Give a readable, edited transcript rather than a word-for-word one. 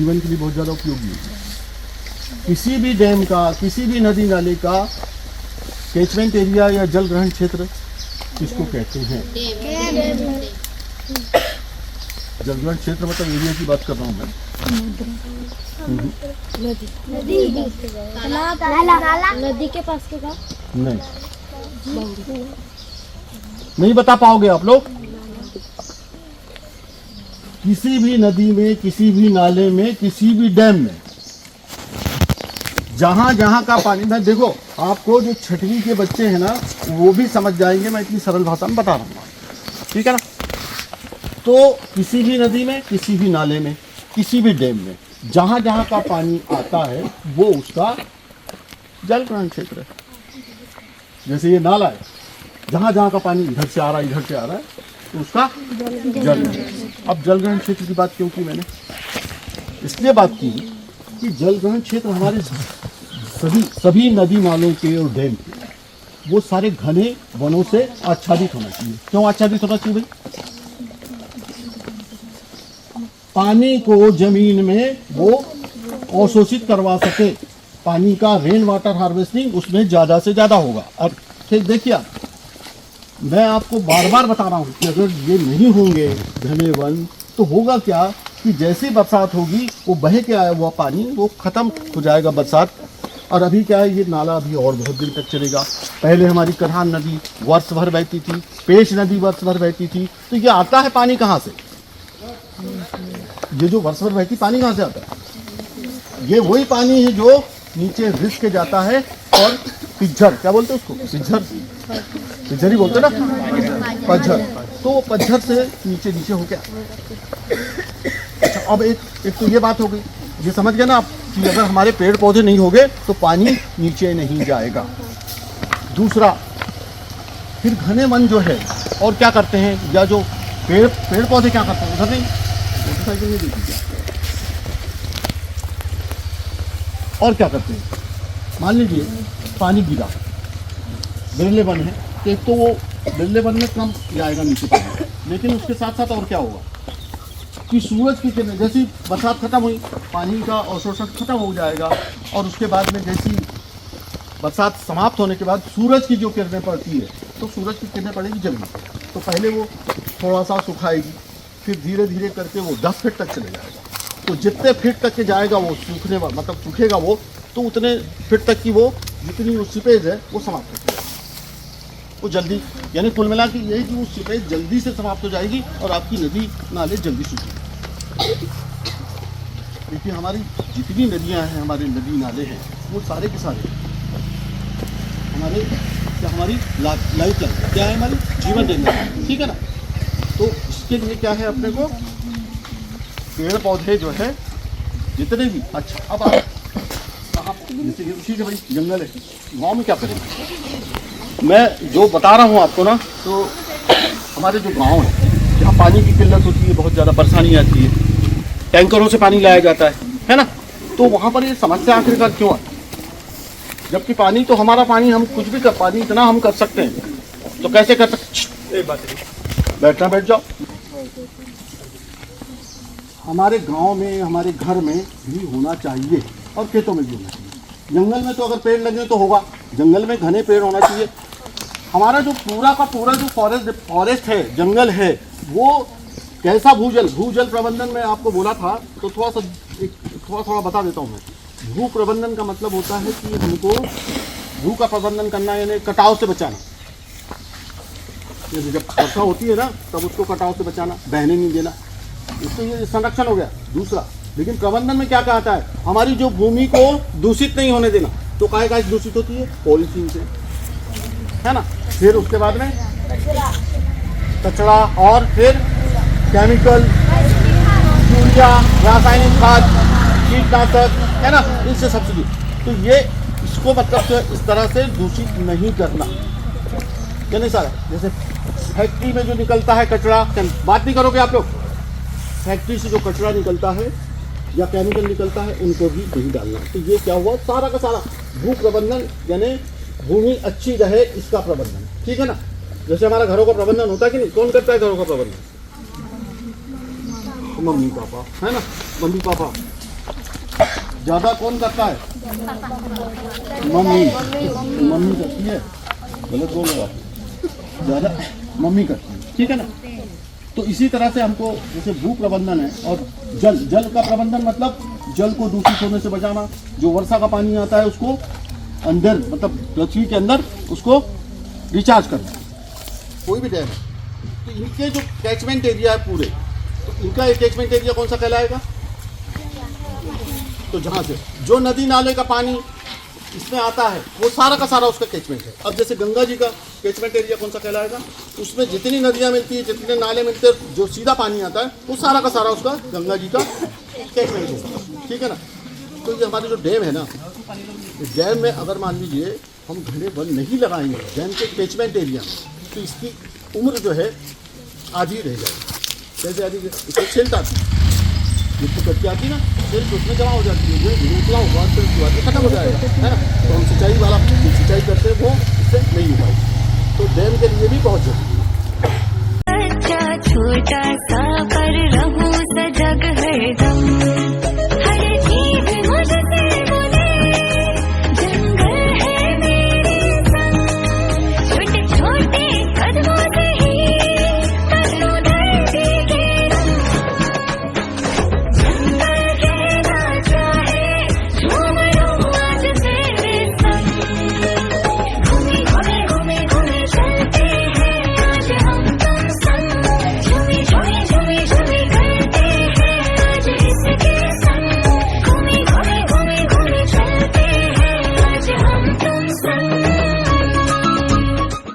जीवन के लिए बहुत ज़्यादा उपयोगी है। किसी भी डैम का, किसी भी नदी नाले का कैचमेंट एरिया या जल ग्रहण क्षेत्र किसको कहते हैं? जल ग्रहण क्षेत्र मतलब एरिया की बात कर रहा हूँ मैं। नदी के पास के गाँव नहीं बता पाओगे आप लोग। किसी भी नदी में, किसी भी नाले में, किसी भी डैम में जहां जहां का पानी, मैं देखो आपको जो छठवीं के बच्चे हैं ना वो भी समझ जाएंगे, मैं इतनी सरल भाषा में बता रहा हूँ, ठीक है ना। तो किसी भी नदी में, किसी भी नाले में, किसी भी डैम में जहां जहां का पानी आता है वो उसका जल ग्रहण क्षेत्र है। जैसे ये नाला है, जहां जहां का पानी इधर से आ रहा है, इधर से आ रहा है, तो उसका जल ग्रहण। अब जल ग्रहण क्षेत्र की बात क्यों की मैंने? इसलिए बात की कि जल ग्रहण क्षेत्र हमारे सभी नदी नालों के और डैम के वो सारे घने वनों से आच्छादित होना चाहिए। क्यों आच्छादित होना चाहिए भाई? पानी को जमीन में वो अवशोषित करवा सके, पानी का रेन वाटर हार्वेस्टिंग उसमें ज़्यादा से ज़्यादा होगा। अब ठीक देखिए आप, मैं आपको बार बार बता रहा हूँ कि अगर ये नहीं होंगे घने वन तो होगा क्या कि जैसी बरसात होगी वो बह के आया हुआ पानी वो ख़त्म हो जाएगा बरसात। और अभी क्या है, ये नाला अभी और बहुत दिन तक चलेगा। पहले हमारी करहान नदी वर्ष भर बहती थी, पेश नदी वर्ष भर बहती थी, तो ये आता है पानी कहाँ से? ये जो वर्ष भर बहती पानी कहाँ से आता है? ये वही पानी है जो नीचे रिस के जाता है और पिज्जर, क्या बोलते हैं उसको? पिज्जर ही बोलते ना, पज्झर। तो वो पज्झर से नीचे नीचे हो गया। अच्छा, अब एक तो ये बात हो गई, ये समझ गए ना आप कि अगर हमारे पेड़ पौधे नहीं होंगे तो पानी नीचे नहीं जाएगा। दूसरा, फिर घने वन जो है और क्या करते हैं, या जो पेड़ पौधे क्या करते हैं, उधर नहीं, मोटरसाइकिल नहीं देखी क्या? और क्या करते हैं, मान लीजिए पानी गिरा, बिरले वन है, तो एक तो वो बिरले वन में कम जाएगा नीचे पानी, लेकिन उसके साथ साथ और क्या होगा कि सूरज की किरणें, जैसी बरसात खत्म हुई पानी का अवशोषण खत्म हो जाएगा, और उसके बाद में जैसी बरसात समाप्त होने के बाद सूरज की जो किरणें पड़ती है, तो सूरज की किरणें पड़ेगी जमीन पर, तो पहले वो थोड़ा सा सुखाएगी, फिर धीरे धीरे करके वो 10 फीट तक चले जाएगा। तो जितने फीट तक के जाएगा वो सूखने, मतलब सूखेगा वो, तो उतने फीट तक की वो जितनी वो सीपेज है वो समाप्त हो जाएगी, वो जल्दी, यानी कुल मिला के यही कि वो सीपेज जल्दी से समाप्त हो जाएगी और आपकी नदी नाले जल्दी सूखेंगे। देखिए हमारी जितनी नदियां हैं, हमारे नदी नाले हैं, वो सारे के सारे हमारे क्या, हमारी लाइफ लाइन क्या है, हमारी जीवन देना, ठीक है ना। तो इसके लिए क्या है, अपने को पेड़ पौधे जो है जितने भी, अच्छा अब आप कहाँ, जैसे ठीक है भाई जंगल है, गाँव में क्या करेंगे? मैं जो बता रहा हूँ आपको ना, तो हमारे जो गांव है जहाँ पानी की किल्लत होती है, बहुत ज़्यादा परेशानी आती है, टैंकरों से पानी लाया जाता है ना, तो वहाँ पर ये समस्या आखिरकार क्यों आती है? जबकि पानी तो हमारा पानी, हम कुछ भी कर, पानी इतना हम कर सकते हैं, तो कैसे कर सकते? बैठना, बैठ जाओ। हमारे गांव में, हमारे घर में भी होना चाहिए और खेतों में भी होना चाहिए। जंगल में तो अगर पेड़ लगे तो होगा, जंगल में घने पेड़ होना चाहिए। हमारा जो पूरा का पूरा जो फॉरेस्ट है, जंगल है, वो कैसा भूजल प्रबंधन में आपको बोला था, तो थोड़ा बता देता हूँ मैं। भू प्रबंधन का मतलब होता है कि हमको भू का प्रबंधन करना, यानी कटाव से बचाना। जैसे जब वर्षा होती है ना, तब उसको कटाव से बचाना, बहने नहीं देना, इससे ये संरक्षण हो गया। दूसरा, लेकिन प्रबंधन में क्या कहता है, हमारी जो भूमि को दूषित नहीं होने देना। तो काहे दूषित होती है? पॉलीथीन से, है ना। फिर उसके बाद में कचरा, और फिर केमिकल, यूरिया, रासायनिक खाद, कीटनाशक, है ना, इनसे सब्सिडी। तो ये इसको मतलब इस तरह से दूषित नहीं करना, यानी सारा जैसे फैक्ट्री में जो निकलता है कचरा, बात नहीं करोगे आप लोग, फैक्ट्री से जो कचरा निकलता है या केमिकल निकलता है उनको भी नहीं डालना। तो ये क्या हुआ, सारा का सारा भू प्रबंधन, यानी भूमि अच्छी रहे इसका प्रबंधन, ठीक है ना। जैसे हमारा घरों का प्रबंधन होता है कि नहीं, कौन करता है घरों का प्रबंधन? मम्मी पापा, है ना, मम्मी पापा। ज्यादा कौन करता है? मम्मी। मम्मी करती है, गलत बोल रहा हूँ, ज्यादा मम्मी करती है, ठीक है ना। तो इसी तरह से हमको जैसे भू प्रबंधन है और जल का प्रबंधन मतलब जल को दूषित होने से बचाना। जो वर्षा का पानी आता है उसको अंदर मतलब पृथ्वी के अंदर उसको रिचार्ज करना। कोई भी डैम है तो इनके जो कैचमेंट एरिया है पूरे, तो इनका कैचमेंट एरिया कौन सा कहलाएगा? तो जहाँ से जो नदी नाले का पानी इसमें आता है वो सारा का सारा उसका कैचमेंट है। अब जैसे गंगा जी का कैचमेंट एरिया कौन सा कहलाएगा? उसमें जितनी नदियाँ मिलती है, जितने नाले मिलते हैं, जो सीधा पानी आता है वो सारा का सारा उसका गंगा जी का कैचमेंट है, ठीक है ना। तो ये हमारे जो डैम है ना, इस डैम में अगर मान लीजिए हम घने वन नहीं लगाएंगे डैम के कैचमेंट एरिया में, तो इसकी उम्र जो है आधी रह जाएगी। कैसे आधी? इसमें सिल्ट आती है, जिसको कच्ची आती है ना सिल्ट, उसमें जमा हो जाती है, वो निकला होगा फिर उसके बाद खत्म